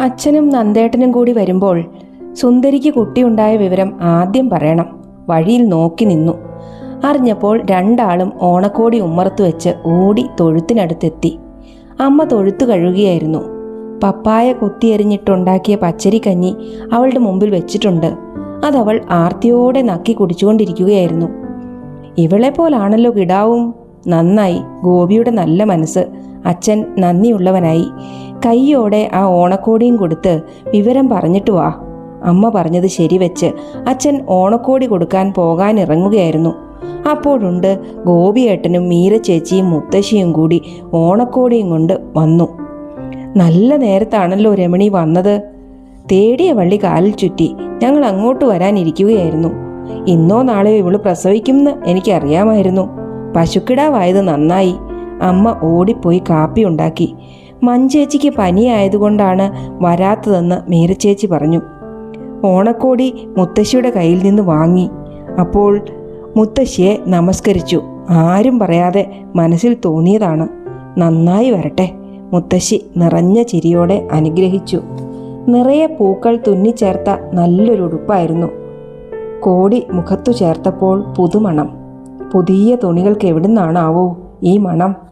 അച്ഛനും നന്ദേട്ടനും കൂടി വരുമ്പോൾ സുന്ദരിക്ക് കുട്ടിയുണ്ടായ വിവരം ആദ്യം പറയണം. വഴിയിൽ നോക്കി നിന്നു. അറിഞ്ഞപ്പോൾ രണ്ടാളും ഓണക്കോടി ഉമ്മറത്ത് വെച്ച് ഓടി തൊഴുത്തിനടുത്തെത്തി. അമ്മ തൊഴുത്തു കഴുകുകയായിരുന്നു. പപ്പായ കൊത്തിയെറിഞ്ഞിട്ടുണ്ടാക്കിയ പച്ചരിക്കഞ്ഞി അവളുടെ മുമ്പിൽ വെച്ചിട്ടുണ്ട്. അതവൾ ആർത്തിയോടെ നക്കി കുടിച്ചുകൊണ്ടിരിക്കുകയായിരുന്നു. ഇവളെപ്പോലാണല്ലോ കിടാവും. നന്നായി, ഗോപിയുടെ നല്ല മനസ്സ്. അച്ഛൻ നന്ദിയുള്ളവനായി. കൈയോടെ ആ ഓണക്കോടിയും കൊടുത്ത് വിവരം പറഞ്ഞിട്ട് വാ. അമ്മ പറഞ്ഞത് ശരിവെച്ച് അച്ഛൻ ഓണക്കോടി കൊടുക്കാൻ പോകാനിറങ്ങുകയായിരുന്നു. അപ്പോഴുണ്ട് ഗോപിയേട്ടനും മീര ചേച്ചിയും മുത്തശ്ശിയും കൂടി ഓണക്കോടിയും കൊണ്ട് വന്നു. നല്ല നേരത്താണല്ലോ രമണി വന്നത്. തേടിയ വള്ളി കാലിൽ ചുറ്റി. ഞങ്ങൾ അങ്ങോട്ട് വരാനിരിക്കുകയായിരുന്നു. ഇന്നോ നാളെയോ ഇവള് പ്രസവിക്കുമെന്ന് എനിക്കറിയാമായിരുന്നു. പശുക്കിടാവായത് നന്നായി. അമ്മ ഓടിപ്പോയി കാപ്പി ഉണ്ടാക്കി. മഞ്ചേച്ചിക്ക് പനിയായതുകൊണ്ടാണ് വരാത്തതെന്ന് മീരച്ചേച്ചി പറഞ്ഞു. ഓണക്കോടി മുത്തശ്ശിയുടെ കയ്യിൽ നിന്ന് വാങ്ങി. അപ്പോൾ മുത്തശ്ശിയെ നമസ്കരിച്ചു. ആരും പറയാതെ മനസ്സിൽ തോന്നിയതാണ്. നന്നായി വരട്ടെ. മുത്തശ്ശി നിറഞ്ഞ ചിരിയോടെ അനുഗ്രഹിച്ചു. നിറയെ പൂക്കൾ തുന്നിച്ചേർത്ത നല്ലൊരു ഉടുപ്പായിരുന്നു. കോടി മുഖത്തു ചേർത്തപ്പോൾ പുതുമണം. പുതിയ തുണികൾക്ക് എവിടുന്നാണാവോ ഈ മണം?